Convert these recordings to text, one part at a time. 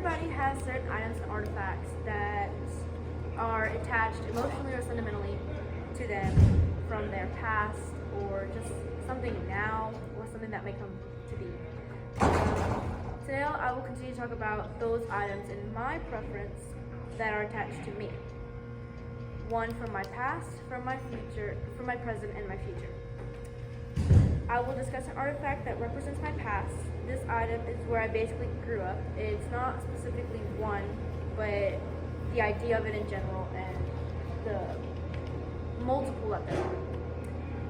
everybody has certain items and artifacts that are attached emotionally or sentimentally to them from their past or just something now or something that may come to be. Today I will continue to talk about those items in my preference that are attached to me. One from my past, from my future, from my present, and my future. I will discuss an artifact that represents my past. This item is where I basically grew up. It's not specifically one, but the idea of it in general and the multiple that there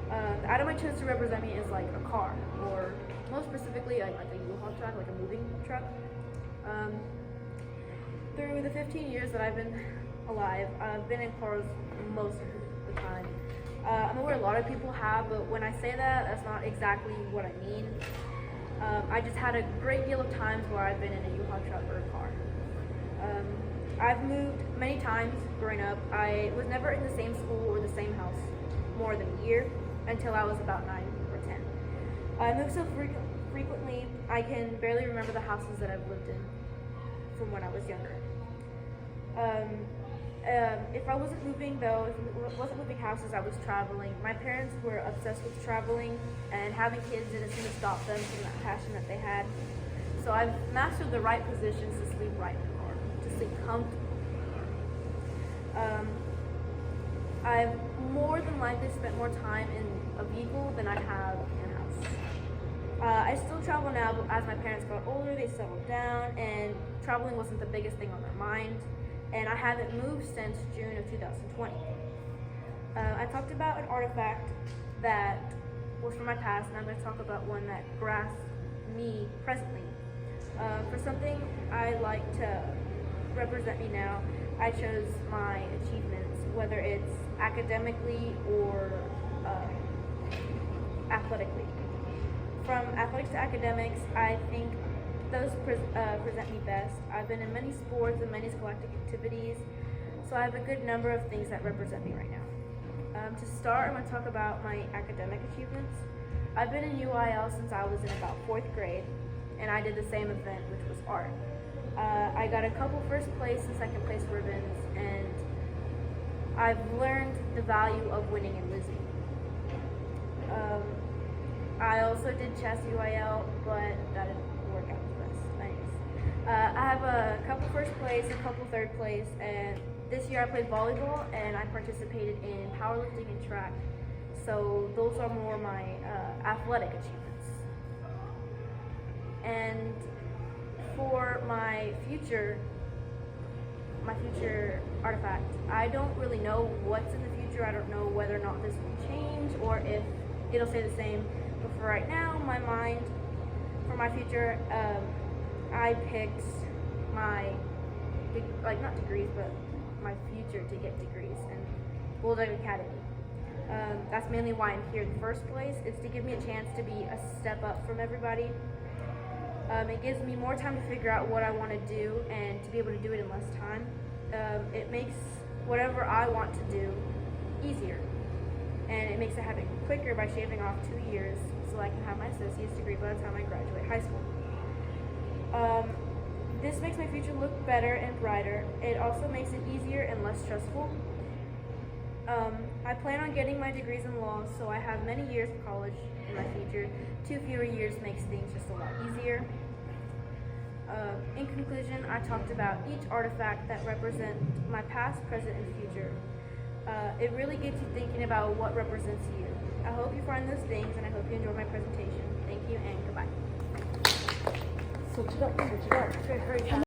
are. The item I chose to represent me is like a car, or most specifically like a U-Haul truck, like a moving truck. Through the 15 years that I've been alive, I've been in cars most of the time. I'm aware a lot of people have, but when I say that, that's not exactly what I mean. I just had a great deal of times where I've been in a U-Haul truck or a car. I've moved many times growing up. I was never in the same school or the same house more than a year until I was about 9 or 10. I moved so frequently, I can barely remember the houses that I've lived in from when I was younger. If I wasn't moving though, if I wasn't moving houses, I was traveling. My parents were obsessed with traveling, and having kids didn't seem to stop them from that passion that they had. So I've mastered the right positions to sleep right in the car, to sleep comfortably in the car. I've more than likely spent more time in a vehicle than I have in a house. I still travel now, but as my parents got older, they settled down, and traveling wasn't the biggest thing on their mind. And I haven't moved since June of 2020. I talked about an artifact that was from my past, and I'm going to talk about one that grasps me presently. For something I like to represent me now, I chose my achievements, whether it's academically or athletically. From athletics to academics, I think those present me best. I've been in many sports and many scholastic activities, so I have a good number of things that represent me right now. To start, I'm going to talk about my academic achievements. I've been in UIL since I was in about 4th grade, and I did the same event, which was art. I got a couple first place and second place ribbons, and I've learned the value of winning and losing. I also did chess UIL, but that didn't work out the best. Anyways, I have a couple first place, a couple third place, and this year I played volleyball and I participated in powerlifting and track. So those are more my athletic achievements. And for my future artifact, I don't really know what's in the future. I don't know whether or not this will change or if it'll stay the same. But for right now, my mind, for my future, I picked my, not degrees, but my future to get degrees in Bulldog Academy. That's mainly why I'm here in the first place. It's to give me a chance to be a step up from everybody. It gives me more time to figure out what I want to do and to be able to do it in less time. It makes whatever I want to do easier. And it makes it happen quicker by shaving off 2 years so I can have my associate's degree by the time I graduate high school. This makes my future look better and brighter. It also makes it easier and less stressful. I plan on getting my degrees in law, so I have many years of college in my future. 2 fewer years makes things just a lot easier. In conclusion, I talked about each artifact that represents my past, present, and future. It really gets you thinking about what represents you. I hope you find those things, and I hope you enjoy my presentation. Thank you, and goodbye. Switch it up, switch it up. Hurry,